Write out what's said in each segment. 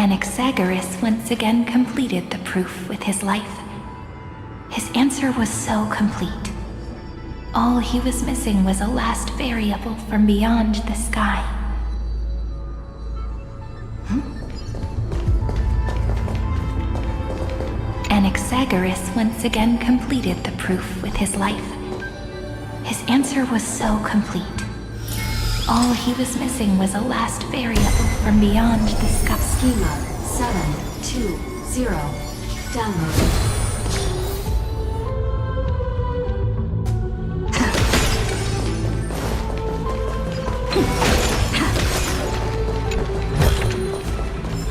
Anaxagoras once again completed the proof with his life. His answer was so complete. All he was missing was a last variable from beyond the sky. Anaxagoras once again completed the proof with his life. His answer was so complete. All he was missing was a last variable from beyond the sky. Schema 720. Downloaded.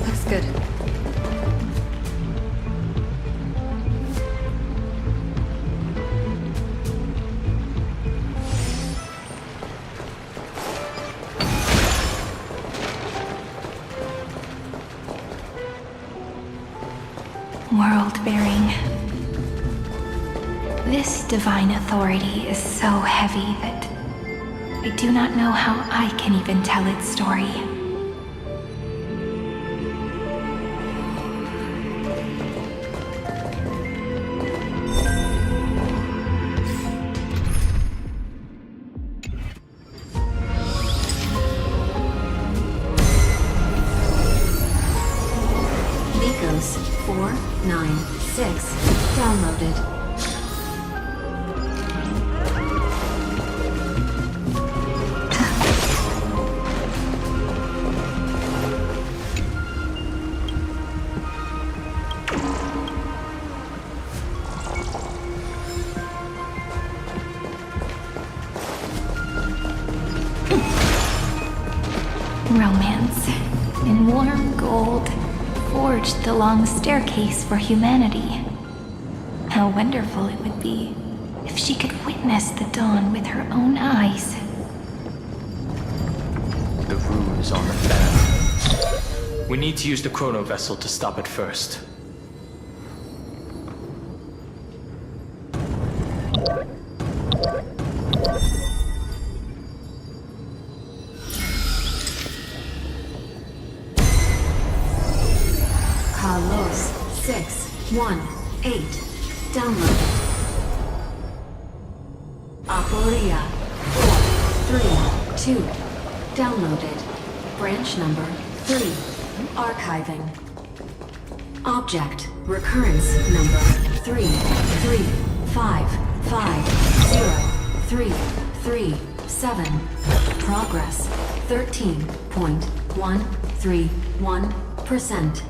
Looks good. World-bearing. This divine authority is so heavy that I do not know how I can even tell its story. Nikos 496. Downloaded. Romance, in warm gold, forged the long staircase for humanity. How wonderful it would be if she could witness the dawn with her own eyes. The rune is on the fan. We need to use the chrono vessel to stop it first. Kalos 618. Downloaded. Amphoreus 432. Downloaded. Branch number 3. Archiving. Object recurrence number 335503337. Progress 13.131%.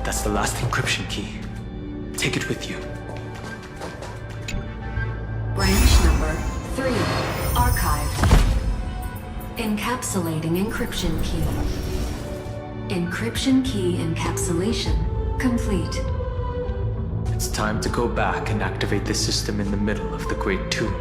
That's the last encryption key. Take it with you. Branch number 3. Archived. Encapsulating encryption key. Encryption key encapsulation complete. It's time to go back and activate the system in the middle of the Great Tomb.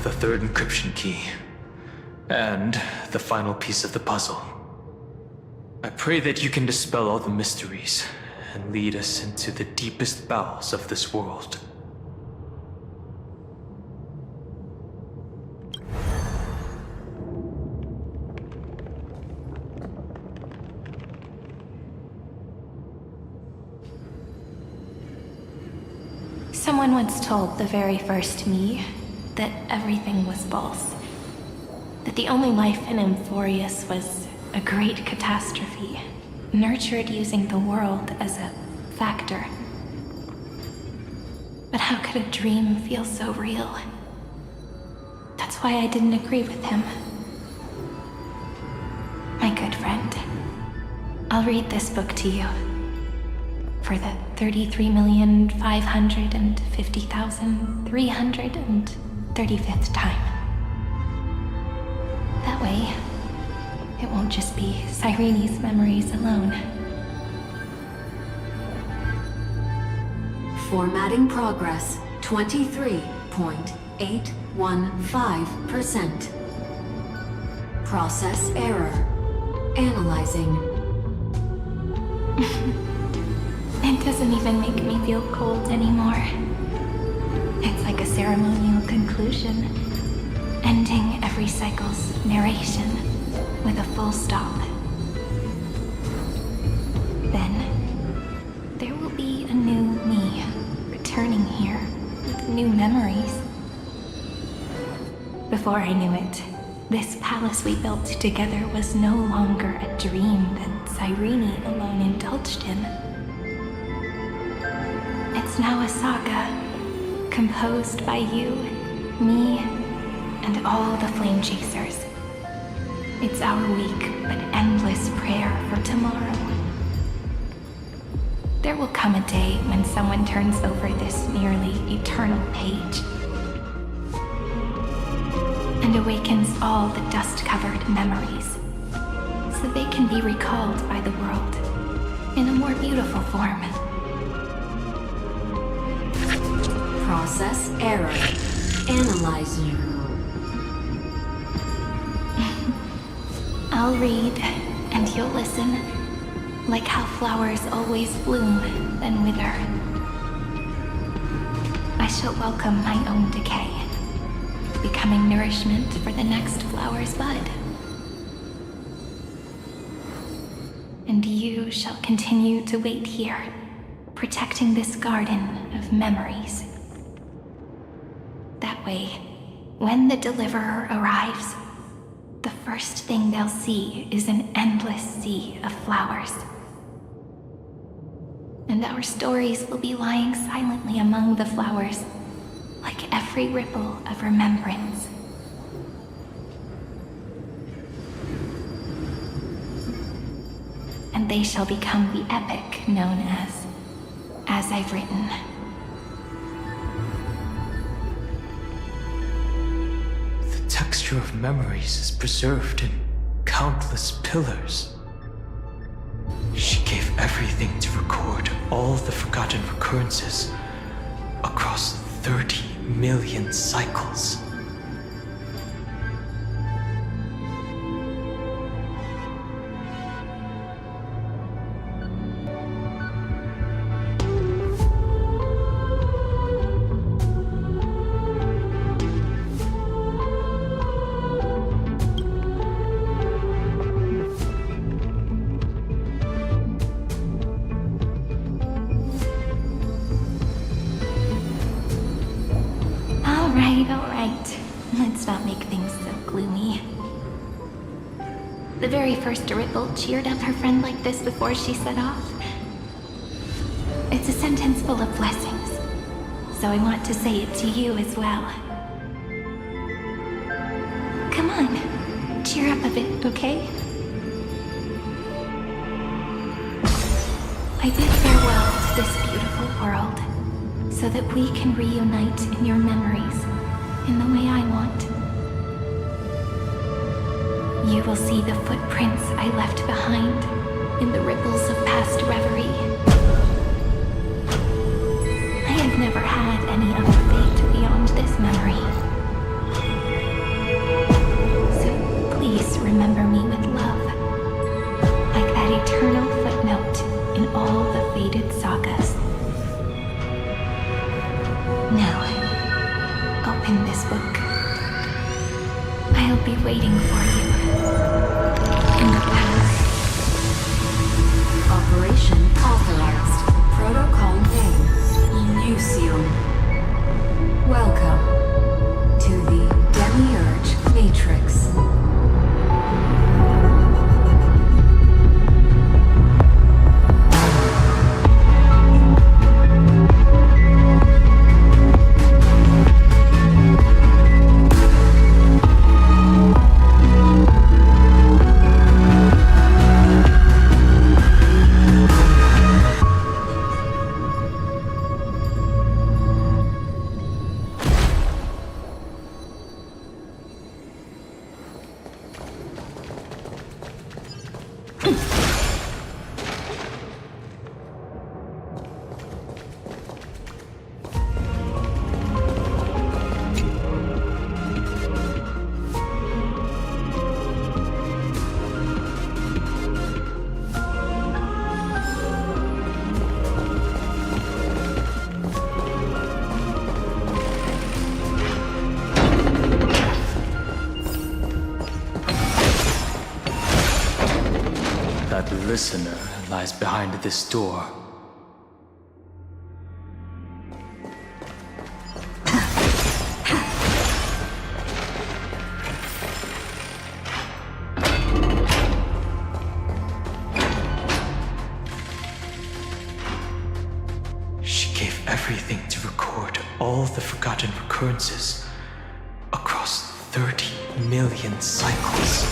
the third encryption key, and the final piece of the puzzle. I pray that you can dispel all the mysteries and lead us into the deepest bowels of this world. Someone once told the very first me that everything was false. That the only life in amphoreus was a great catastrophe, nurtured using the world as a factor. But how could a dream feel so real? That's why I didn't agree with him. My good friend, I'll read this book to you. For the 33,550,335th time. That way, it won't just be Cyrene's memories alone. Formatting progress 23.815%. Process error. Analyzing. It doesn't even make me feel cold anymore. It's like a ceremonial conclusion, ending every cycle's narration with a full stop. Then, there will be a new me returning here with new memories. Before I knew it, this palace we built together was no longer a dream that Cyrene alone indulged in. It's now a saga, composed by you, me, and all the flame chasers. It's our weak but endless prayer for tomorrow. There will come a day when someone turns over this nearly eternal page and awakens all the dust-covered memories, so they can be recalled by the world in a more beautiful form. Process error. Analyzing. I'll read, and you'll listen, like how flowers always bloom, then wither. I shall welcome my own decay, becoming nourishment for the next flower's bud. And you shall continue to wait here, protecting this garden of memories. That way, when the Deliverer arrives, the first thing they'll see is an endless sea of flowers. And our stories will be lying silently among the flowers, like every ripple of remembrance. And they shall become the epic known as I've Written. The texture of memories is preserved in countless pillars. She gave everything to record all the forgotten recurrences across 30 million cycles. All right. Let's not make things so gloomy. The very first Ripple cheered up her friend like this before she set off. It's a sentence full of blessings, so I want to say it to you as well. Come on, cheer up a bit, okay? I bid farewell to this beautiful world, so that we can reunite in your memories in the way I want. You will see the footprints I left behind in the ripples of past reverie. I have never had any other fate beyond this memory. Now, open this book. I'll be waiting for you. In the past. Operation authorized. Protocol name, Lucium. Welcome to the Demiurge Matrix. That listener lies behind this door. She gave everything to record all the forgotten recurrences across 30 million cycles.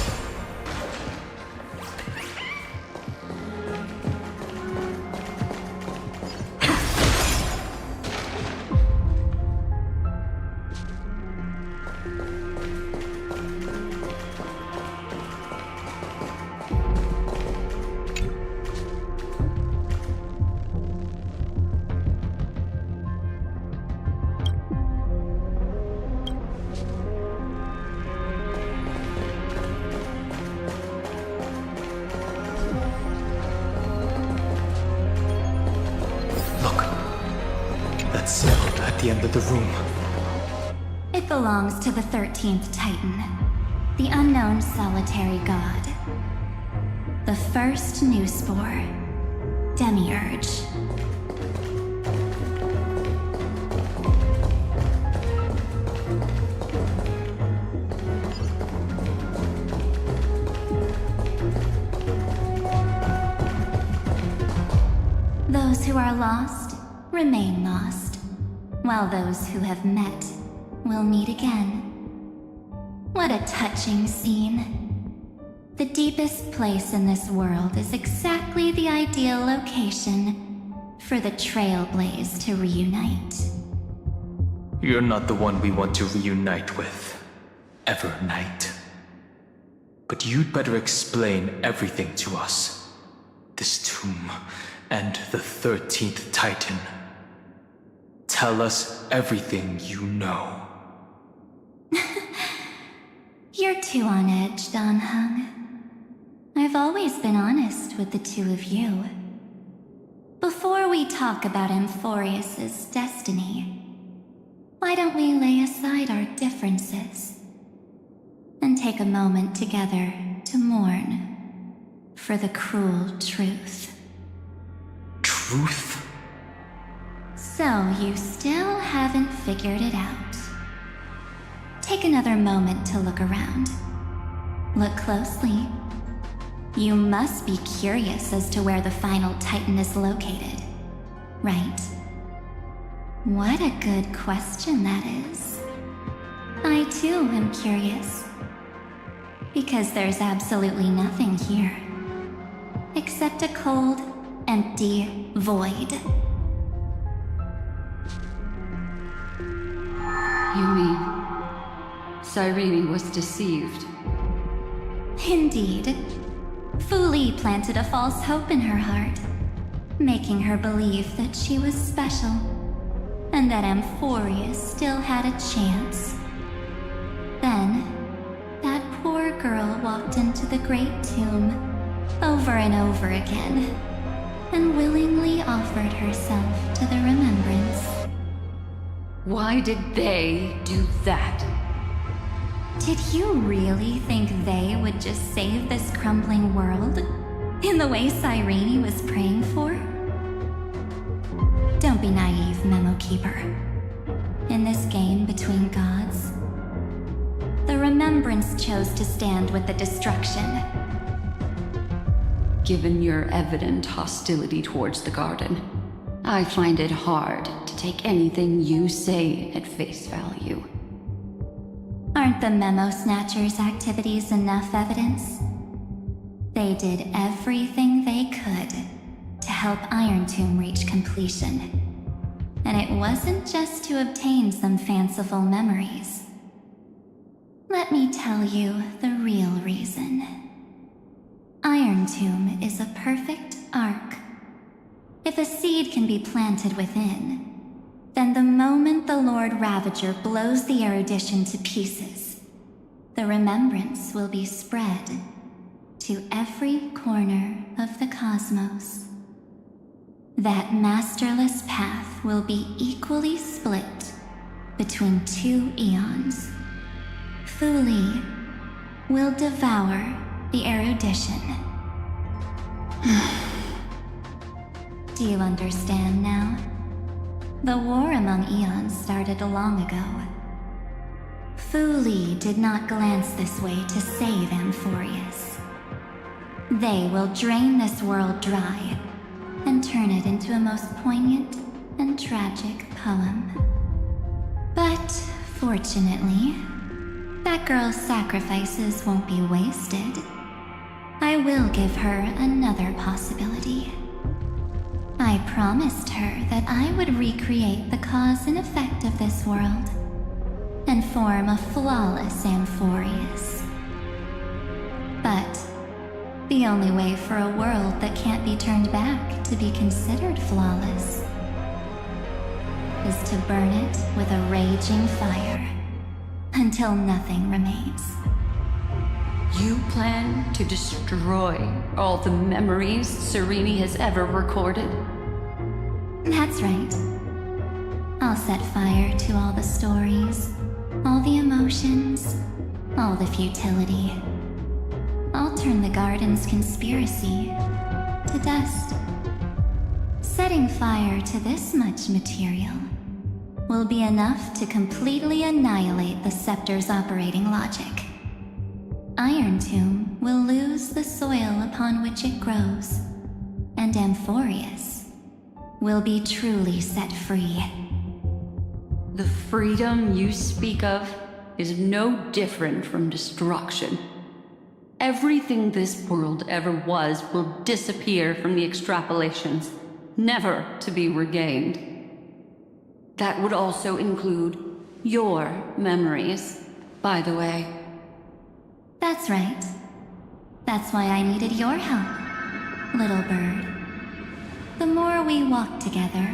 At the end of the room. It belongs to the 13th Titan, the unknown solitary god. The first new spore, Demiurge. Those who are lost remain lost, while those who have met will meet again. What a touching scene. The deepest place in this world is exactly the ideal location for the Trailblaze to reunite. You're not the one we want to reunite with, Evernight. But you'd better explain everything to us. This tomb and the 13th Titan. Tell us everything you know. You're too on edge, Don Hung. I've always been honest with the two of you. Before we talk about amphoreus's destiny, why don't we lay aside our differences and take a moment together to mourn for the cruel truth? Truth? So you still haven't figured it out. Take another moment to look around. Look closely. You must be curious as to where the final Titan is located, right? What a good question that is. I too am curious. Because there's absolutely nothing here. Except a cold, empty void. You mean Cyrene was deceived? Indeed. Fu Li planted a false hope in her heart, making her believe that she was special, and that amphoreus still had a chance. Then, that poor girl walked into the Great Tomb over and over again, and willingly offered herself to the remembrance. Why did they do that? Did you really think they would just save this crumbling world? In the way Cyrene was praying for? Don't be naive, Memo Keeper. In this game between gods, the Remembrance chose to stand with the destruction. Given your evident hostility towards the garden, I find it hard to take anything you say at face value. Aren't the Memo Snatchers' activities enough evidence? They did everything they could to help Iron Tomb reach completion. And it wasn't just to obtain some fanciful memories. Let me tell you the real reason. Iron Tomb is a perfect arc. If a seed can be planted within, then the moment the Lord Ravager blows the erudition to pieces, the remembrance will be spread to every corner of the cosmos. That masterless path will be equally split between two eons. Thuli will devour the erudition. Do you understand now? The war among eons started long ago. Thuli did not glance this way to save amphoreus. They will drain this world dry and turn it into a most poignant and tragic poem. But fortunately, that girl's sacrifices won't be wasted. I will give her another possibility. I promised her that I would recreate the cause and effect of this world and form a flawless amphoreus. But the only way for a world that can't be turned back to be considered flawless is to burn it with a raging fire until nothing remains. You plan to destroy all the memories Cyrene has ever recorded? That's right. I'll set fire to all the stories, all the emotions, all the futility. I'll turn the garden's conspiracy to dust. Setting fire to this much material will be enough to completely annihilate the scepter's operating logic. Iron Tomb will lose the soil upon which it grows, and amphoreus will be truly set free. The freedom you speak of is no different from destruction. Everything this world ever was will disappear from the extrapolations, never to be regained. That would also include your memories, by the way. That's right. That's why I needed your help, little bird. The more we walked together,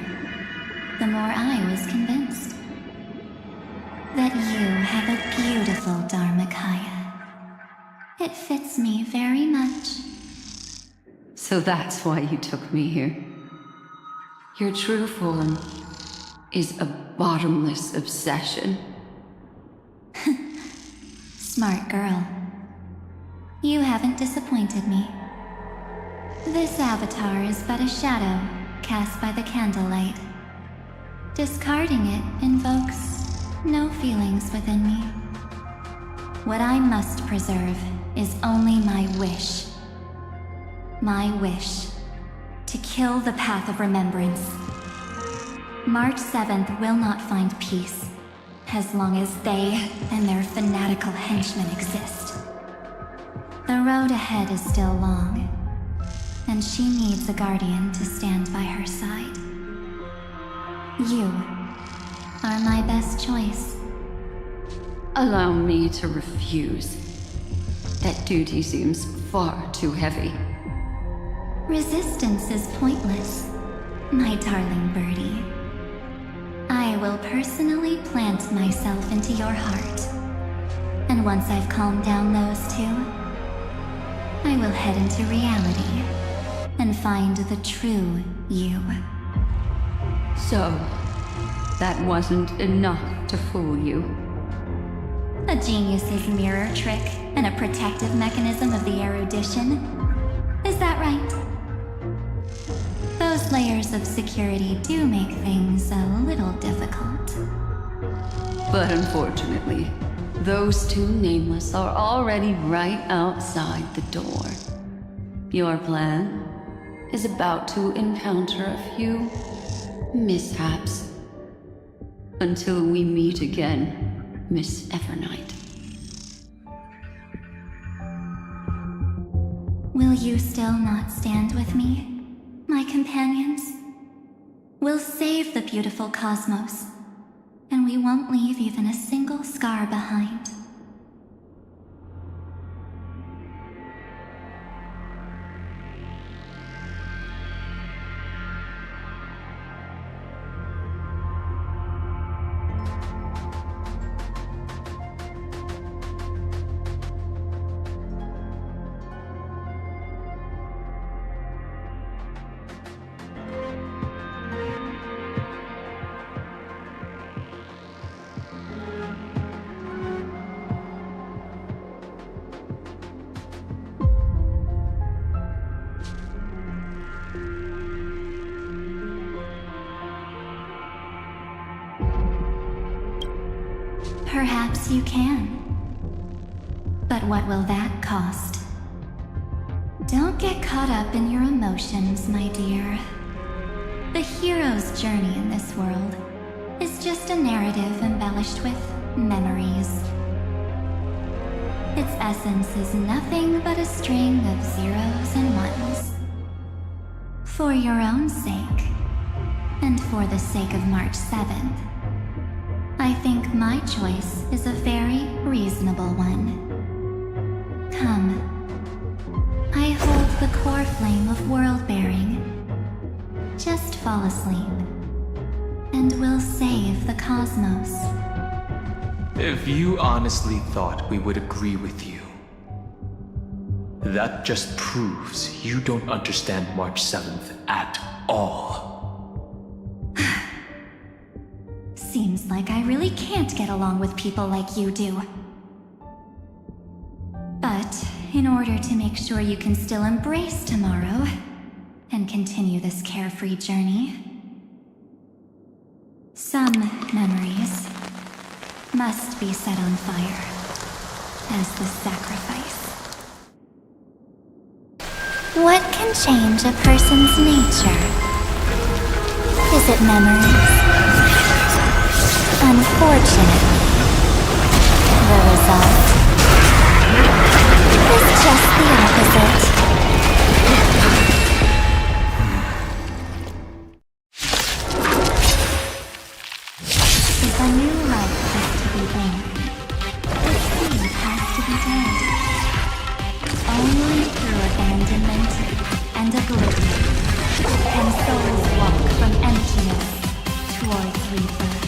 the more I was convinced that you have a beautiful Dharmakaya. It fits me very much. So that's why you took me here. Your true form is a bottomless obsession. Smart girl. You haven't disappointed me. This avatar is but a shadow cast by the candlelight. Discarding it invokes no feelings within me. What I must preserve is only my wish. My wish to kill the path of remembrance. March 7th will not find peace as long as they and their fanatical henchmen exist. The road ahead is still long, and she needs a guardian to stand by her side. You are my best choice. Allow me to refuse. That duty seems far too heavy. Resistance is pointless, my darling birdie. I will personally plant myself into your heart. And once I've calmed down those two, I will head into reality and find the true you. So, that wasn't enough to fool you. A genius's mirror trick and a protective mechanism of the erudition. Is that right? Those layers of security do make things a little difficult. But unfortunately, those two nameless are already right outside the door. Your plan is about to encounter a few mishaps. Until we meet again, Miss Evernight. Will you still not stand with me, my companions? We'll save the beautiful cosmos, and we won't leave even a single scar behind. Perhaps you can. But what will that cost? Don't get caught up in your emotions, my dear. The hero's journey in this world is just a narrative embellished with memories. Its essence is nothing but a string of zeros and ones. For your own sake, and for the sake of March 7th, I think my choice is a very reasonable one. Come. I hold the core flame of world-bearing. Just fall asleep, and we'll save the cosmos. If you honestly thought we would agree with you, that just proves you don't understand March 7th at all. Seems like I really can't get along with people like you do. But in order to make sure you can still embrace tomorrow and continue this carefree journey, some memories must be set on fire as the sacrifice. What can change a person's nature? Is it memories? Unfortunately, the result is just the opposite. If a new life has to be born, the seed has to be dead. Only through abandonment and oblivion can souls walk from emptiness towards rebirth.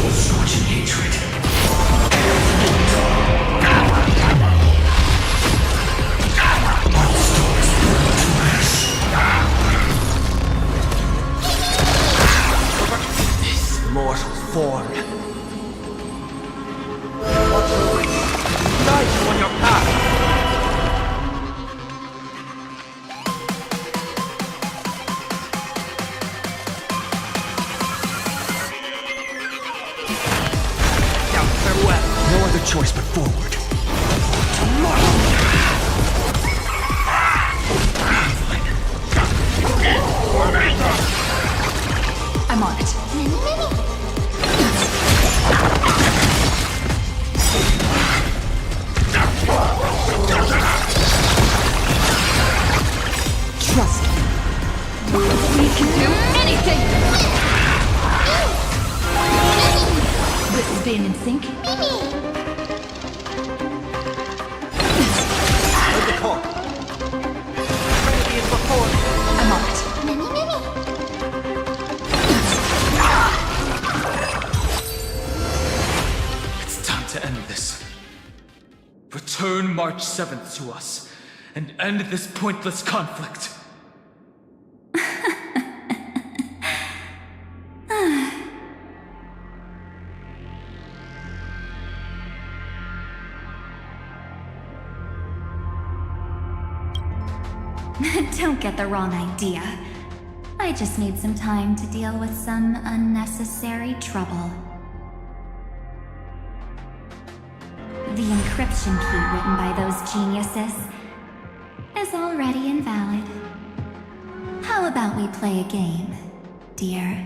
Scorching hatred. This mortal form. What will we guide you on your path? Now farewell. No other choice but forward. I'm on it. Trust me. We can do anything! This is being in sync. Hold the call. Trinity is before. I'm on it. It's time to end this. Return March 7th to us, and end this pointless conflict. Don't get the wrong idea. I just need some time to deal with some unnecessary trouble. The encryption key written by those geniuses is already invalid. How about we play a game, dear?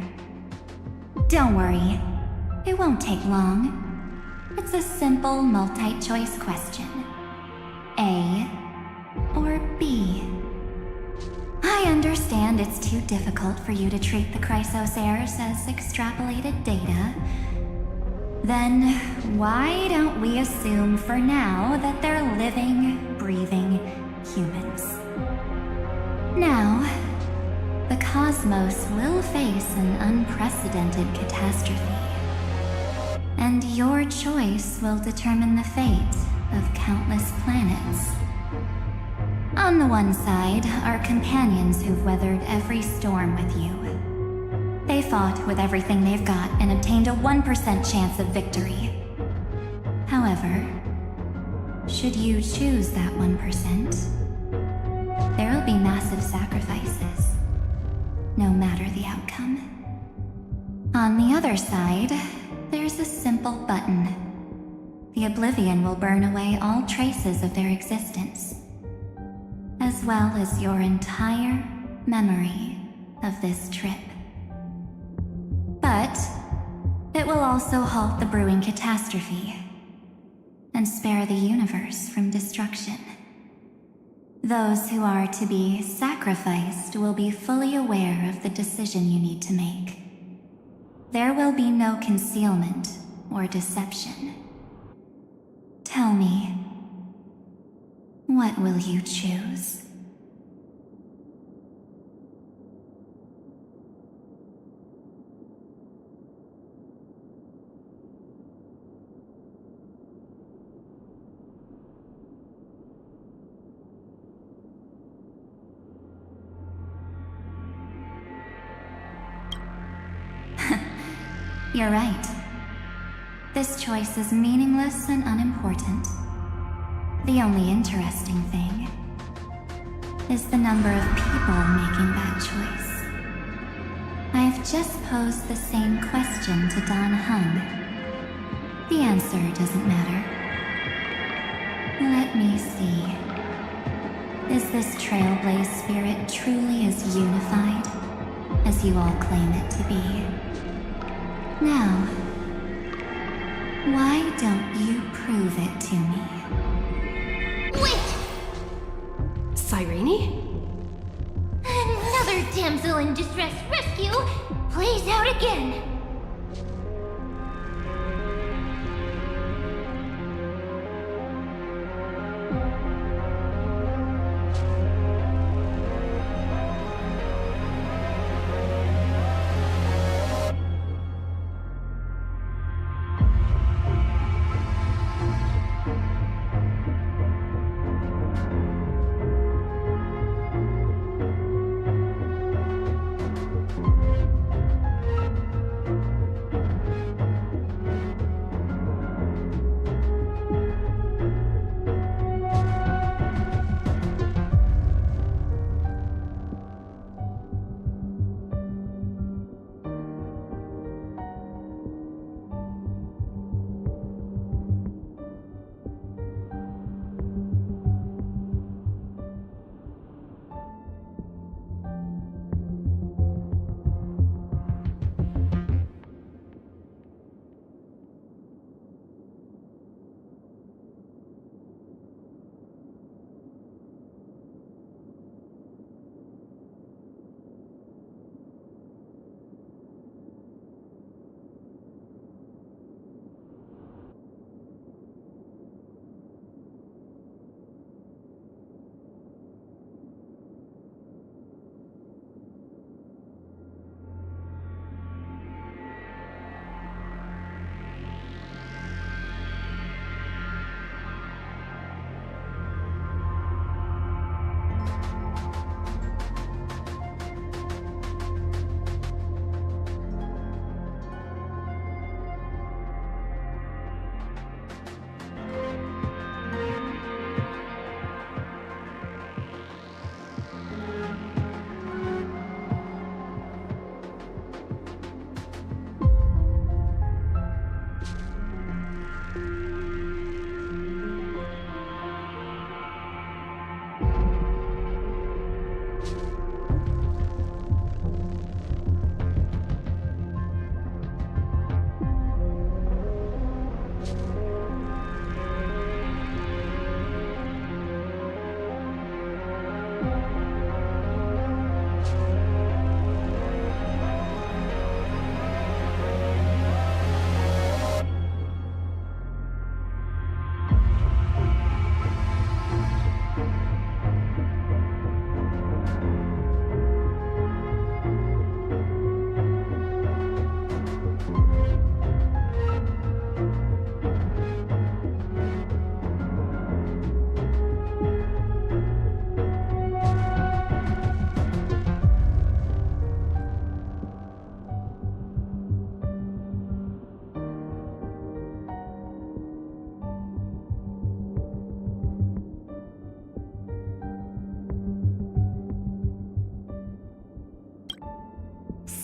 Don't worry, it won't take long. It's a simple multi-choice question. A or B? I understand it's too difficult for you to treat the Chrysos heirs as extrapolated data. Then why don't we assume for now that they're living, breathing humans? Now, the cosmos will face an unprecedented catastrophe. And your choice will determine the fate of countless planets. On the one side are companions who've weathered every storm with you. They fought with everything they've got and obtained a 1% chance of victory. However, should you choose that 1%, there will be massive sacrifices, no matter the outcome. On the other side, there's a simple button. The Oblivion will burn away all traces of their existence, as well as your entire memory of this trip. But it will also halt the brewing catastrophe and spare the universe from destruction. Those who are to be sacrificed will be fully aware of the decision you need to make. There will be no concealment or deception. Tell me, what will you choose? You're right. This choice is meaningless and unimportant. The only interesting thing is the number of people making that choice. I've just posed the same question to Don Hung. The answer doesn't matter. Let me see. Is this Trailblaze spirit truly as unified as you all claim it to be? Now, why don't you prove it to me? Wait! Cyrene? Another damsel in distress rescue plays out again.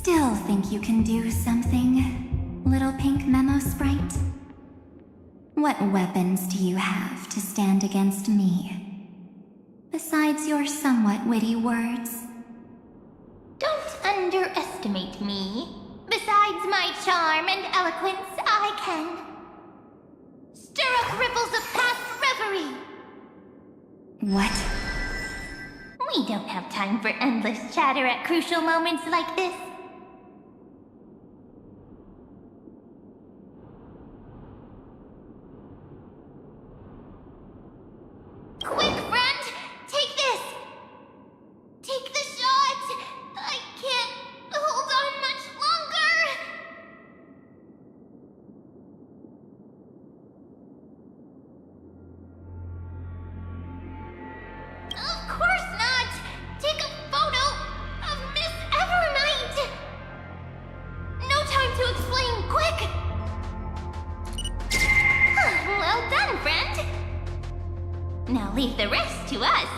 still think you can do something, little pink memo sprite? What weapons do you have to stand against me? Besides your somewhat witty words? Don't underestimate me. Besides my charm and eloquence, I can stir up ripples of past reverie. What? We don't have time for endless chatter at crucial moments like this. Quick, friend! Take this! Take the shot! I can't hold on much longer! Of course not! Take a photo of Miss Evernight! No time to explain, quick! Well done, friend! Now leave the rest to us.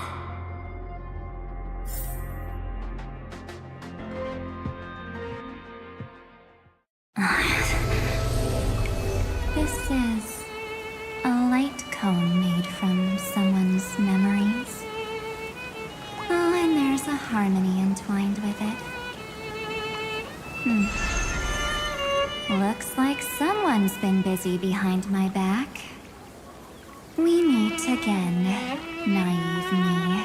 This is a light cone made from someone's memories. Oh, and there's a harmony entwined with it. Looks like someone's been busy behind my back. We meet again, naive me.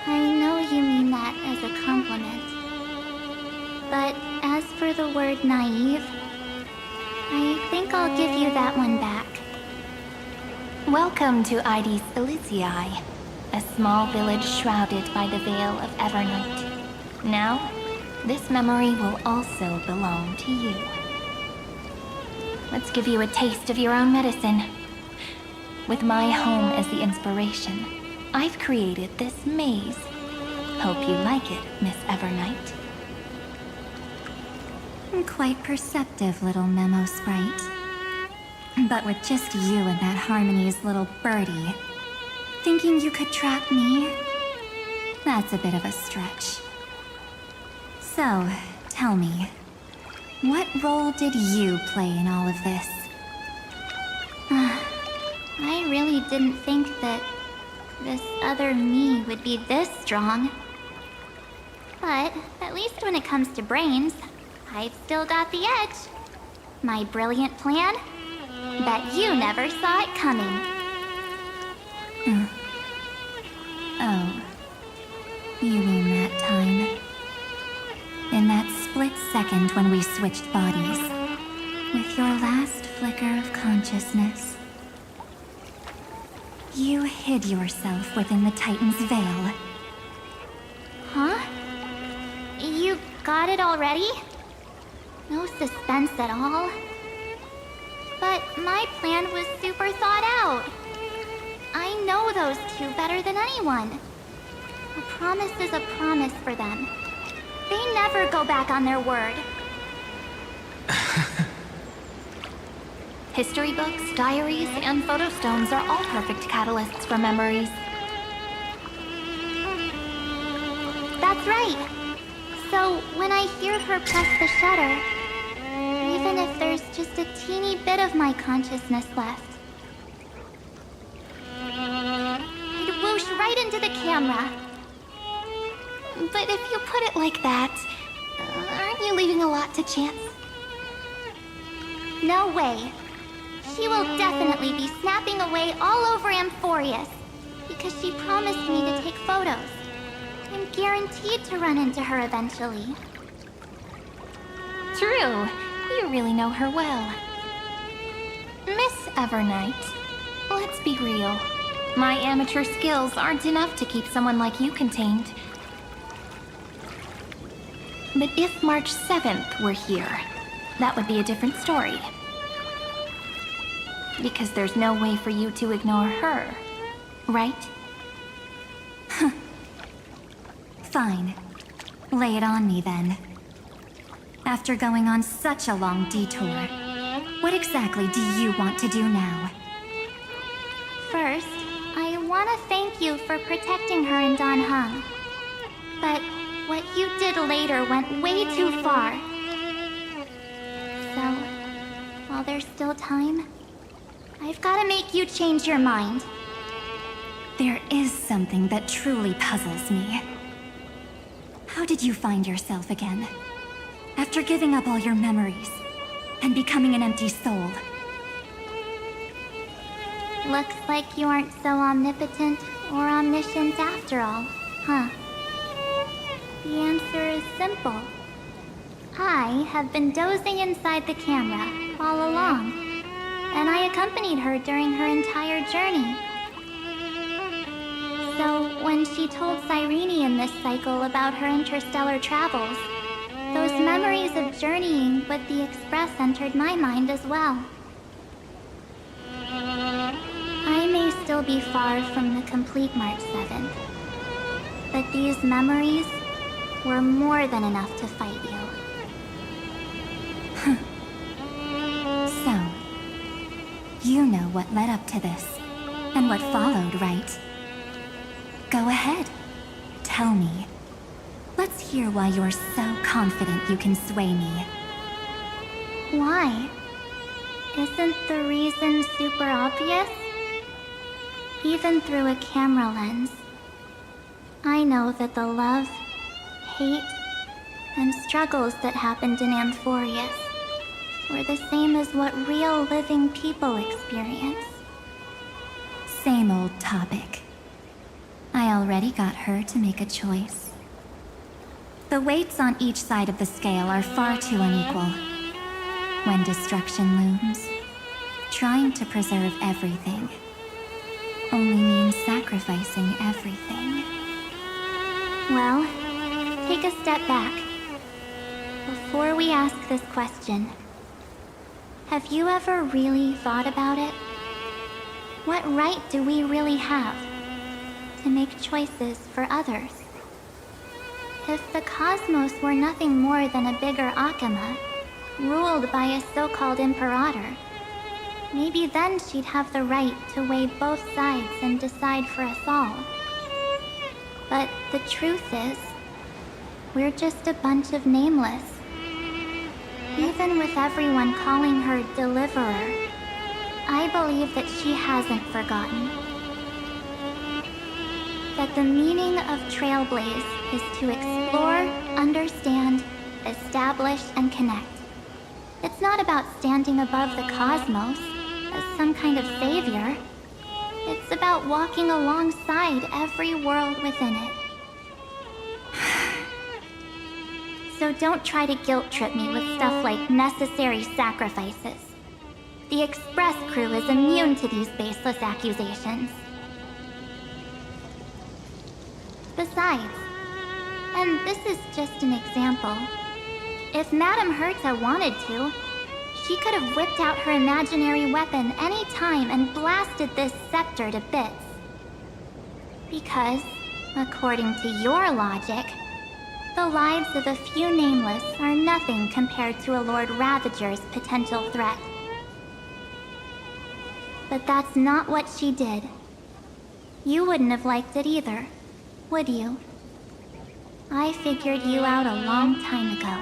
I know you mean that as a compliment. But as for the word naive, I think I'll give you that one back. Welcome to Ides Elysiae, a small village shrouded by the veil of Evernight. Now, this memory will also belong to you. Let's give you a taste of your own medicine. With my home as the inspiration, I've created this maze. Hope you like it, Miss Evernight. Quite perceptive little memo sprite. But with just you and that Harmony's little birdie, thinking you could trap me? That's a bit of a stretch. So, tell me, what role did you play in all of this? I really didn't think that this other me would be this strong. But at least when it comes to brains, I've still got the edge. My brilliant plan? Bet you never saw it coming. Oh, you mean that time? In that split second when we switched bodies, with your last flicker of consciousness, you hid yourself within the Titan's veil. Huh? You got it already? No suspense at all? But my plan was super thought out. I know those two better than anyone. A promise is a promise for them. They never go back on their word. History books, diaries, and photo stones are all perfect catalysts for memories. That's right. So when I hear her press the shutter, even if there's just a teeny bit of my consciousness left, I'd whoosh right into the camera. But if you put it like that, aren't you leaving a lot to chance? No way. She will definitely be snapping away all over amphoreus, because she promised me to take photos. I'm guaranteed to run into her eventually. True. You really know her well. Miss Evernight, let's be real. My amateur skills aren't enough to keep someone like you contained. But if March 7th were here, that would be a different story. Because there's no way for you to ignore her, right? Fine. Lay it on me then. After going on such a long detour, what exactly do you want to do now? First, I want to thank you for protecting her and Don Hung. But what you did later went way too far. So, while there's still time, I've gotta make you change your mind. There is something that truly puzzles me. How did you find yourself again? After giving up all your memories and becoming an empty soul. Looks like you aren't so omnipotent or omniscient after all, huh? The answer is simple. I have been dozing inside the camera all along, and I accompanied her during her entire journey. So when she told Cyrene in this cycle about her interstellar travels, those memories of journeying with the Express entered my mind as well. I may still be far from the complete March 7th, but these memories were more than enough to fight you. So, you know what led up to this, and what followed, right? Go ahead. Tell me. Let's hear why you're so confident you can sway me. Why? Isn't the reason super obvious? Even through a camera lens, I know that the love, hate, and struggles that happened in Amphoreus were the same as what real living people experience. Same old topic. I already got her to make a choice. The weights on each side of the scale are far too unequal. When destruction looms, trying to preserve everything only means sacrificing everything. Well, take a step back. Before we ask this question, have you ever really thought about it? What right do we really have to make choices for others? If the cosmos were nothing more than a bigger Akama, ruled by a so-called Imperator, maybe then she'd have the right to weigh both sides and decide for us all. But the truth is, we're just a bunch of nameless. Even with everyone calling her Deliverer, I believe that she hasn't forgotten. That the meaning of Trailblaze is to explore, understand, establish, and connect. It's not about standing above the cosmos as some kind of savior. It's about walking alongside every world within it. So don't try to guilt trip me with stuff like necessary sacrifices. The Express crew is immune to these baseless accusations. Besides, and this is just an example, if Madame Herta wanted to, she could have whipped out her imaginary weapon any time and blasted this scepter to bits. Because, according to your logic, the lives of a few nameless are nothing compared to a Lord Ravager's potential threat. But that's not what she did. You wouldn't have liked it either, would you? I figured you out a long time ago.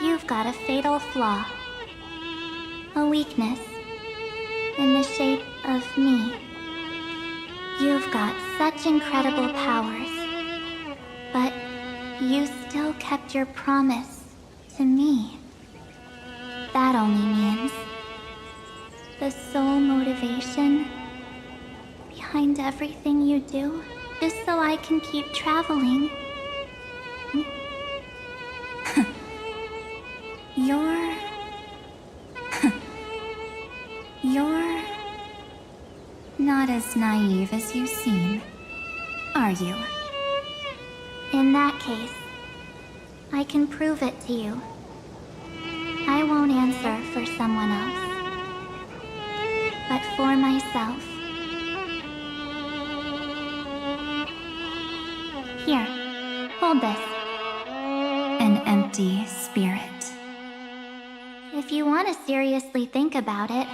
You've got a fatal flaw. A weakness. In the shape of me. You've got such incredible powers. But you still kept your promise to me. That only means the sole motivation behind everything you do is so I can keep traveling. You're not as naive as you seem, are you? In that case, I can prove it to you. I won't answer for someone else, but for myself. Here, hold this. An empty spirit. If you want to seriously think about it,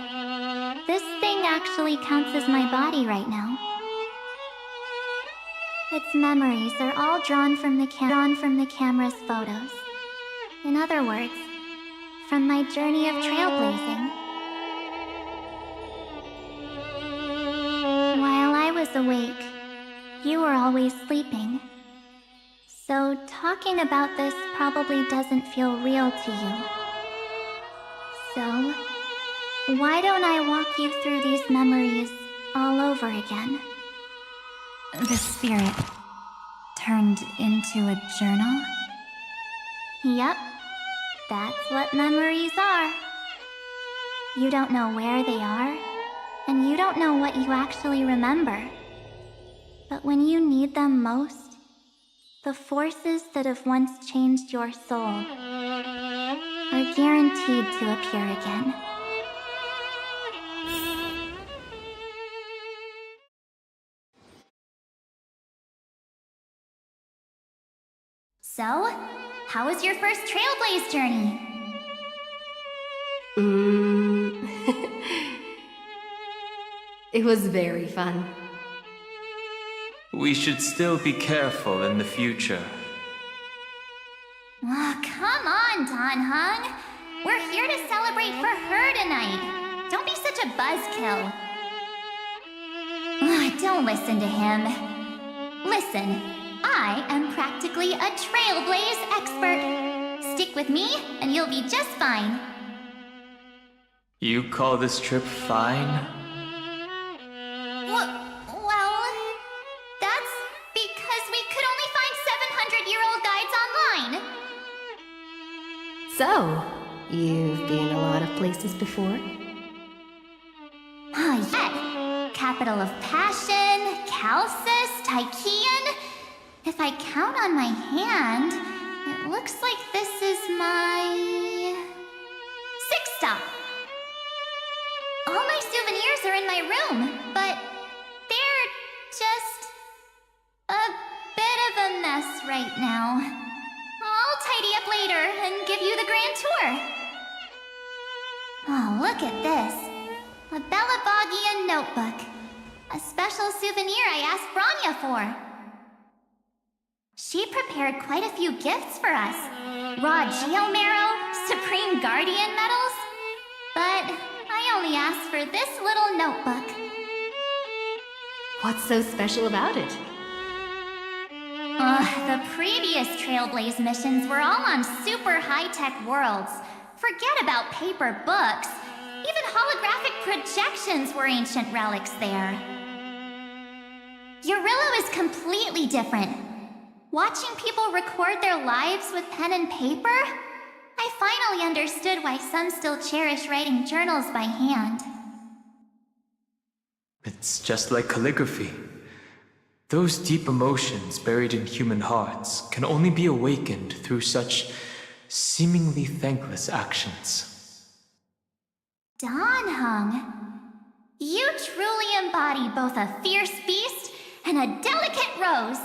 this thing actually counts as my body right now. Its memories are all drawn from the camera's photos. In other words, from my journey of trailblazing. While I was awake, you were always sleeping. So talking about this probably doesn't feel real to you. So, why don't I walk you through these memories all over again? The spirit turned into a journal? Yep, that's what memories are. You don't know where they are, and you don't know what you actually remember. But when you need them most, the forces that have once changed your soul are guaranteed to appear again. So, how was your first Trailblaze journey? It was very fun. We should still be careful in the future. Oh, come on, Don Hung. We're here to celebrate for her tonight. Don't be such a buzzkill. Don't listen to him. Listen, I am practically a Trailblaze expert. Stick with me, and you'll be just fine. You call this trip fine? Well, that's because we could only find 700-year-old guides online. So, you've been a lot of places before? Yeah. Capital of Passion, Calcis, Tychean. If I count on my hand, it looks like this is my 6th stop. All my souvenirs are in my room, but they're just a bit of a mess right now. I'll tidy up later and give you the grand tour. Oh, look at this. A Belabogian notebook. A special souvenir I asked Branya for. She prepared quite a few gifts for us. Raw Geomarrow, Supreme Guardian medals. But I only asked for this little notebook. What's so special about it? The previous Trailblaze missions were all on super high-tech worlds. Forget about paper books. Even holographic projections were ancient relics there. Eurillo is completely different. Watching people record their lives with pen and paper, I finally understood why some still cherish writing journals by hand. It's just like calligraphy. Those deep emotions buried in human hearts can only be awakened through such seemingly thankless actions. Don Hung, you truly embody both a fierce beast and a delicate rose.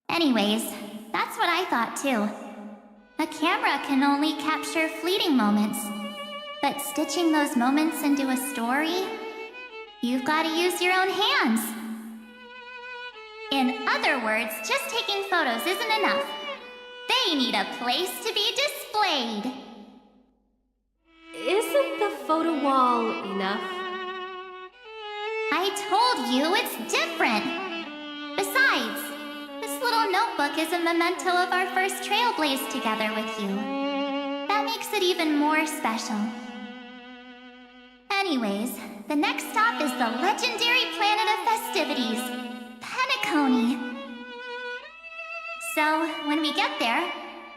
Anyways, that's what I thought too. A camera can only capture fleeting moments, but stitching those moments into a story, you've got to use your own hands. In other words, just taking photos isn't enough. They need a place to be displayed. Isn't the photo wall enough? I told you it's different. Besides, this little notebook is a memento of our first Trailblaze together with you. That makes it even more special. Anyways, the next stop is the legendary planet of festivities, Penacony. So, when we get there,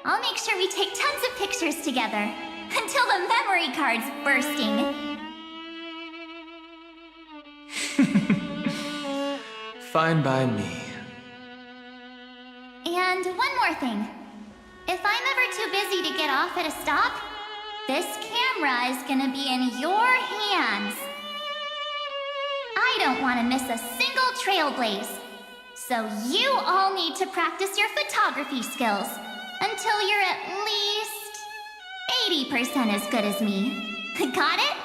I'll make sure we take tons of pictures together, until the memory card's bursting. Fine by me. And one more thing. If I'm ever too busy to get off at a stop, this camera is gonna be in your hands. I don't want to miss a single Trailblaze. So you all need to practice your photography skills until you're at least 80% as good as me. Got it?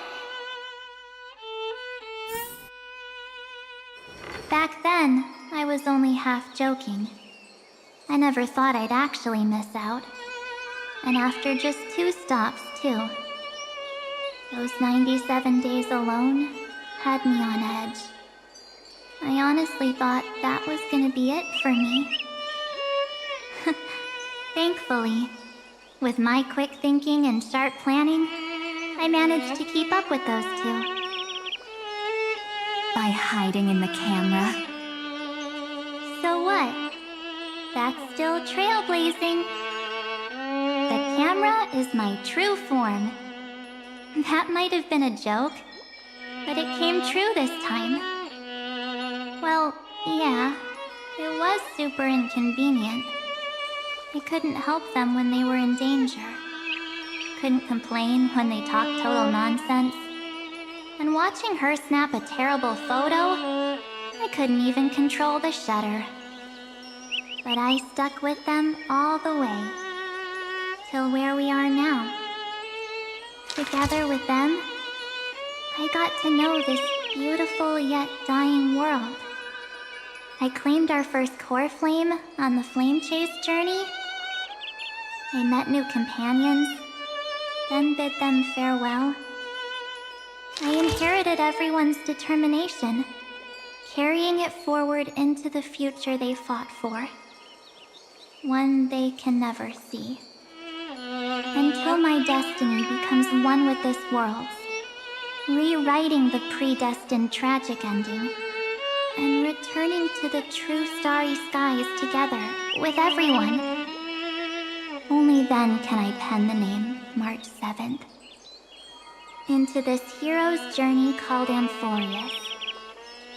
Back then, I was only half joking. I never thought I'd actually miss out. And after just 2 stops, too. Those 97 days alone had me on edge. I honestly thought that was gonna be it for me. Thankfully, with my quick thinking and sharp planning, I managed to keep up with those 2. By hiding in the camera. So what? That's still trailblazing. The camera is my true form. That might have been a joke, but it came true this time. Well, yeah, it was super inconvenient. I couldn't help them when they were in danger. Couldn't complain when they talked total nonsense. And watching her snap a terrible photo, I couldn't even control the shutter. But I stuck with them all the way. Till where we are now. Together with them, I got to know this beautiful yet dying world. I claimed our first core flame on the flame chase journey. I met new companions, then bid them farewell. I inherited everyone's determination, carrying it forward into the future they fought for. One they can never see. Until my destiny becomes one with this world's, rewriting the predestined tragic ending, and returning to the true starry skies together with everyone. Only then can I pen the name March 7th. Into this hero's journey called Amphoreus.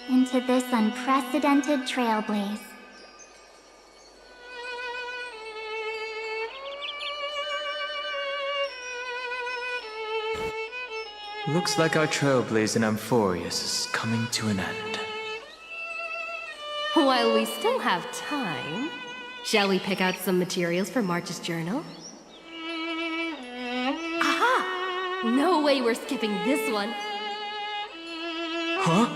Into this unprecedented trailblaze. Looks like our trailblaze in Amphoreus is coming to an end. While we still have time, shall we pick out some materials for March's journal? Aha! No way we're skipping this one. Huh?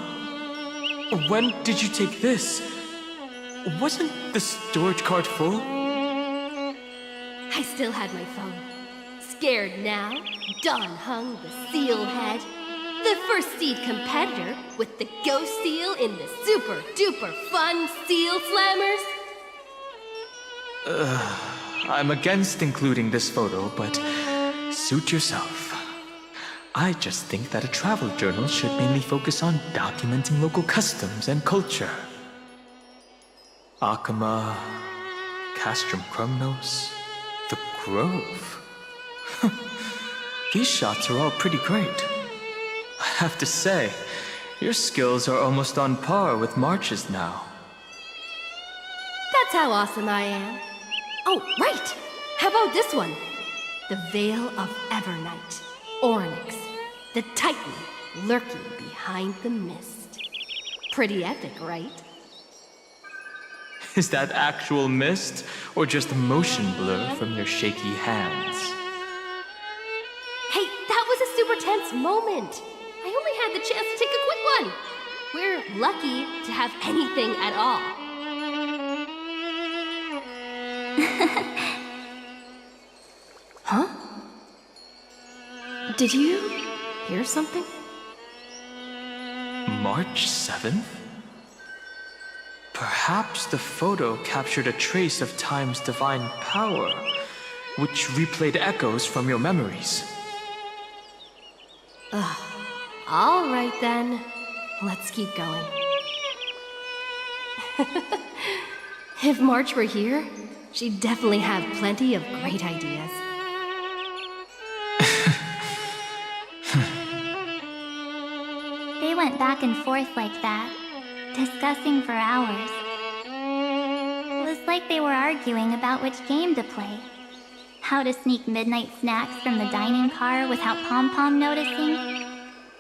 When did you take this? Wasn't the storage card full? I still had my phone. Scared now, Dawn hung the seal head. The first seed competitor with the ghost seal in the super duper fun seal slammers. I'm against including this photo, but suit yourself. I just think that a travel journal should mainly focus on documenting local customs and culture. Akama, Castrum Krumnos, the Grove. These shots are all pretty great. I have to say, your skills are almost on par with March's now. That's how awesome I am. Oh, right! How about this one? The Veil of Evernight, Onyx, the Titan lurking behind the mist. Pretty epic, right? Is that actual mist, or just a motion blur from your shaky hands? Hey, that was a super tense moment. I only had the chance to take a quick one. We're lucky to have anything at all. Huh? Did you hear something? March 7th? Perhaps the photo captured a trace of time's divine power, which replayed echoes from your memories. All right then, let's keep going. If March were here, she'd definitely have plenty of great ideas. They went back and forth like that, discussing for hours. It was like they were arguing about which game to play. How to sneak midnight snacks from the dining car without Pom-Pom noticing.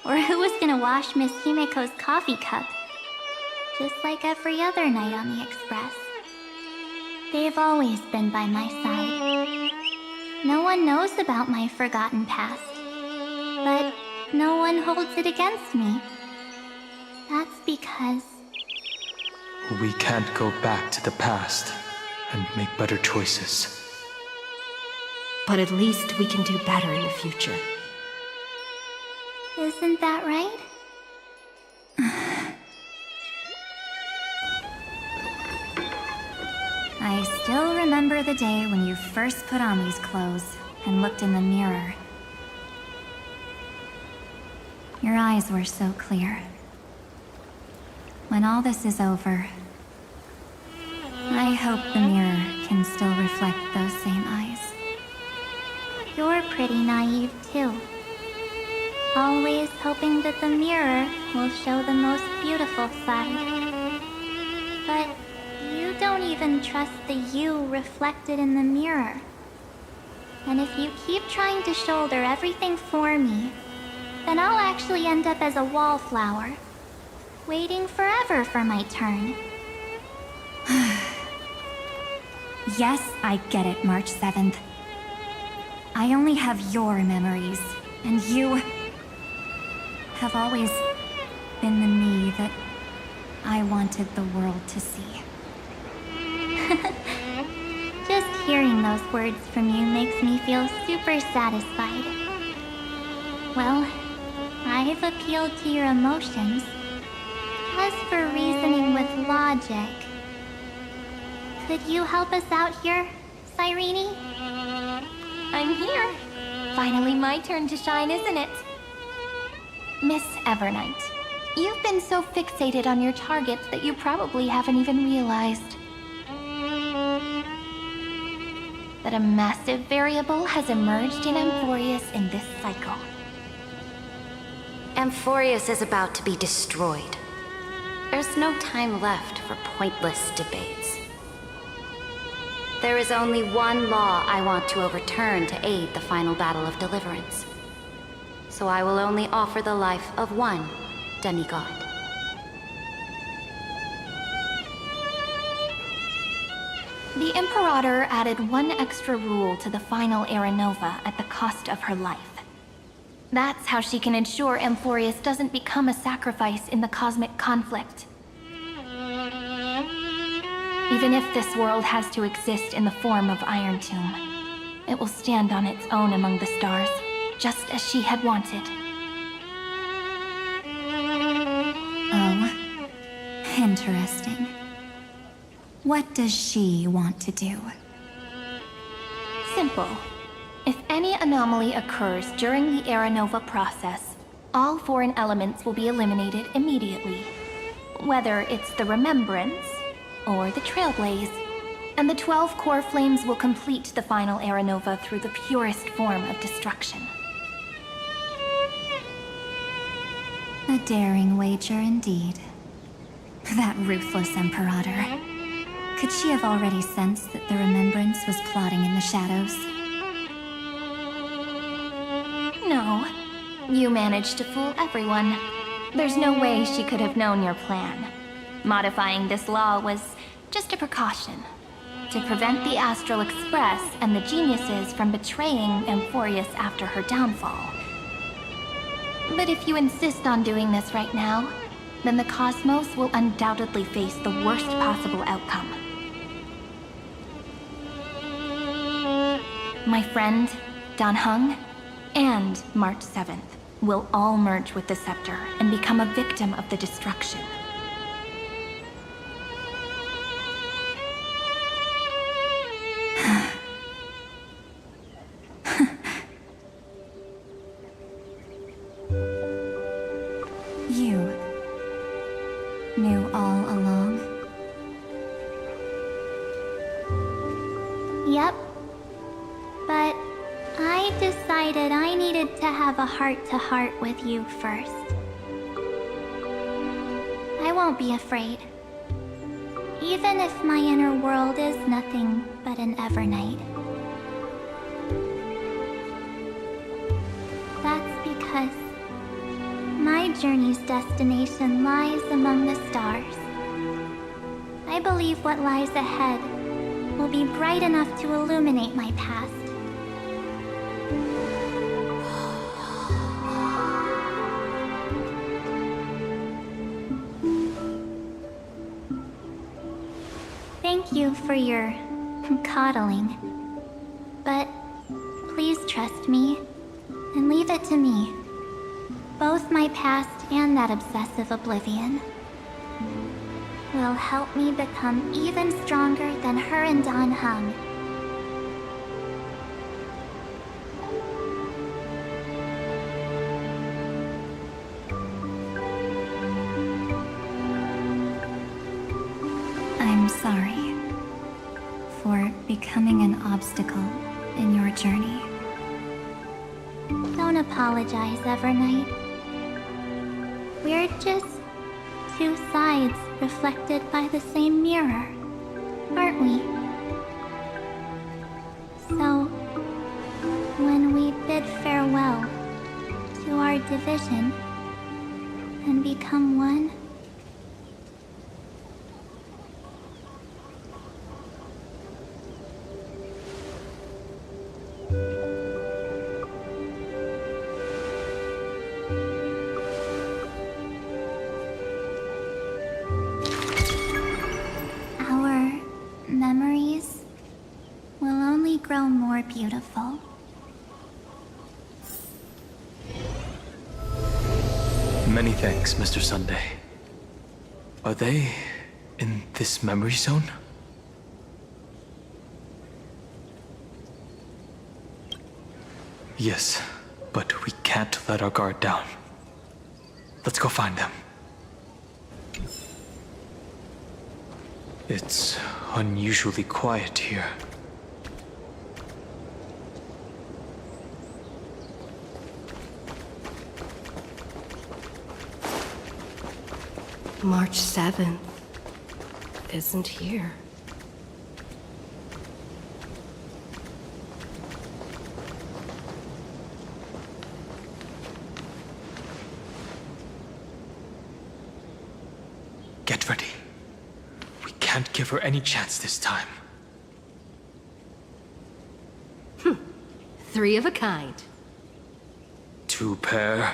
Or who was gonna wash Miss Himiko's coffee cup. Just like every other night on the Express. They've always been by my side. No one knows about my forgotten past. But no one holds it against me. That's because We can't go back to the past and make better choices. But at least we can do better in the future. Isn't that right? I still remember the day when you first put on these clothes and looked in the mirror. Your eyes were so clear. When all this is over, I hope the mirror can still reflect those same eyes. You're pretty naive, too. Always hoping that the mirror will show the most beautiful side. But you don't even trust the you reflected in the mirror. And if you keep trying to shoulder everything for me, then I'll actually end up as a wallflower, waiting forever for my turn. Yes, I get it, March 7th. I only have your memories, and you have always been the me that I wanted the world to see. Just hearing those words from you makes me feel super satisfied. Well, I've appealed to your emotions. As for reasoning with logic, could you help us out here, Cyrene? I'm here. Finally my turn to shine, isn't it? Miss Evernight, you've been so fixated on your targets that you probably haven't even realized that a massive variable has emerged in amphoreus in this cycle. Amphoreus is about to be destroyed. There's no time left for pointless debates. There is only one law I want to overturn to aid the final battle of deliverance. So I will only offer the life of one demigod. The Imperator added one extra rule to the final Era Nova at the cost of her life. That's how she can ensure amphoreus doesn't become a sacrifice in the cosmic conflict. Even if this world has to exist in the form of Iron Tomb, it will stand on its own among the stars, just as she had wanted. Oh, interesting. What does she want to do? Simple. If any anomaly occurs during the Era Nova process, all foreign elements will be eliminated immediately. Whether it's the Remembrance or the Trailblaze, and the 12 core flames will complete the final Era Nova through the purest form of destruction. A daring wager indeed. That ruthless Imperator. Could she have already sensed that the Remembrance was plotting in the shadows? No. You managed to fool everyone. There's no way she could have known your plan. Modifying this law was just a precaution, to prevent the Astral Express and the geniuses from betraying amphoreus after her downfall. But if you insist on doing this right now, then the cosmos will undoubtedly face the worst possible outcome. My friend, Dan Heng, and March 7th will all merge with the Scepter and become a victim of the destruction. You knew all along? Yep. But I decided I needed to have a heart-to-heart with you first. I won't be afraid. Even if my inner world is nothing but an Evernight. That's because my journey's destination lies among the stars. I believe what lies ahead will be bright enough to illuminate my past. Thank you for your coddling. But please trust me and leave it to me. Both my past and that obsessive oblivion will help me become even stronger than her and Dan Heng. I'm sorry for becoming an obstacle in your journey. Don't apologize, Evernight. We're just two sides reflected by the same mirror, aren't we? So, when we bid farewell to our division and become one, our memories will only grow more beautiful. Many thanks, Mr. Sunday. Are they in this memory zone? Yes, but we can't let our guard down. Let's go find them. It's unusually quiet here. March 7th isn't here. Get ready. We can't give her any chance this time. Three of a kind. Two pair.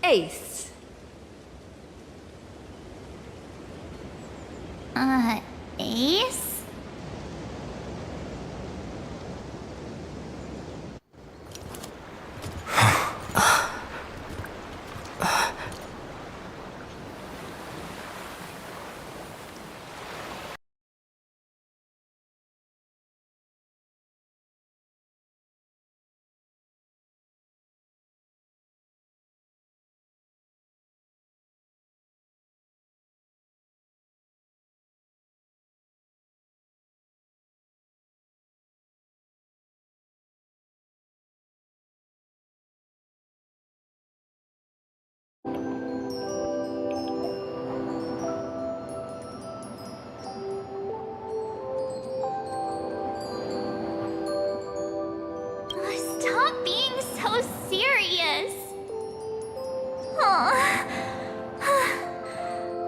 Ace. Ace? Stop being so serious.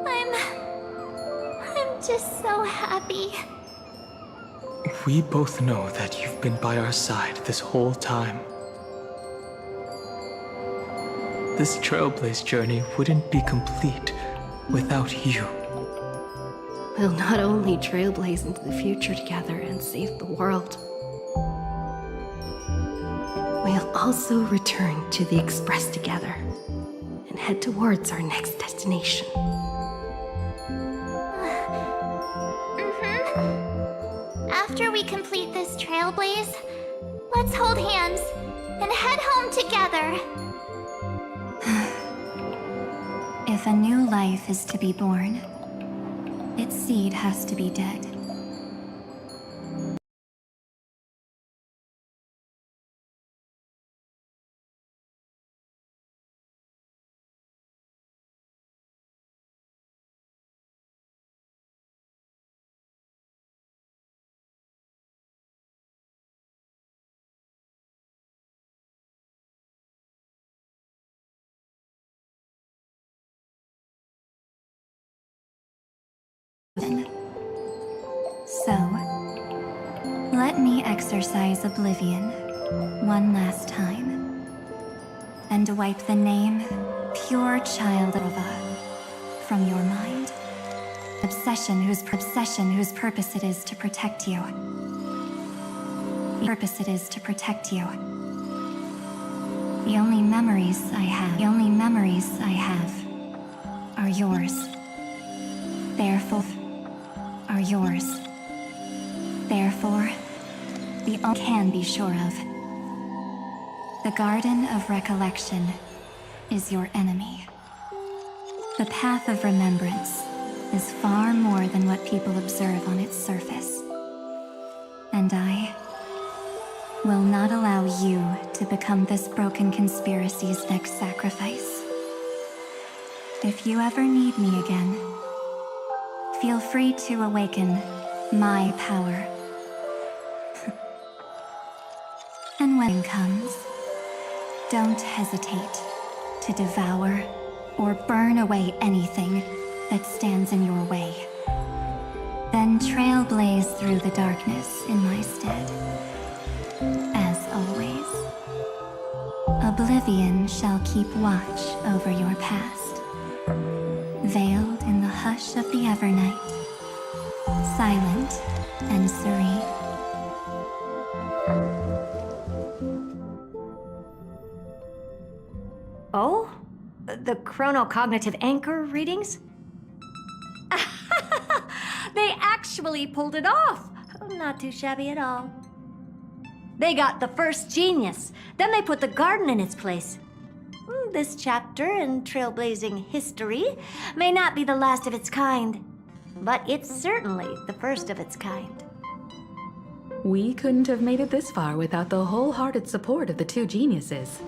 I'm just so happy. We both know that you've been by our side this whole time. This Trailblaze journey wouldn't be complete without you. We'll not only trailblaze into the future together and save the world, we'll also return to the Express together and head towards our next destination. After we complete this trailblaze, let's hold hands and head home together. If a new life is to be born, its seed has to be dead. So, let me exercise oblivion one last time and wipe the name Pure Child Ova from your mind. Obsession whose purpose it is to protect you. Purpose it is to protect you. The only memories I have are yours. Therefore, are yours. Therefore, the only can be sure of. The Garden of Recollection is your enemy. The path of remembrance is far more than what people observe on its surface. And I will not allow you to become this broken conspiracy's next sacrifice. If you ever need me again, feel free to awaken my power. And when it comes, don't hesitate to devour or burn away anything that stands in your way. Then trailblaze through the darkness in my stead. As always, oblivion shall keep watch over your past, veiled in the hush of the Evernight, silent and serene. Oh? The chronocognitive anchor readings? They actually pulled it off! Not too shabby at all. They got the first genius, then they put the garden in its place. This chapter in trailblazing history may not be the last of its kind, but it's certainly the first of its kind. We couldn't have made it this far without the wholehearted support of the two geniuses.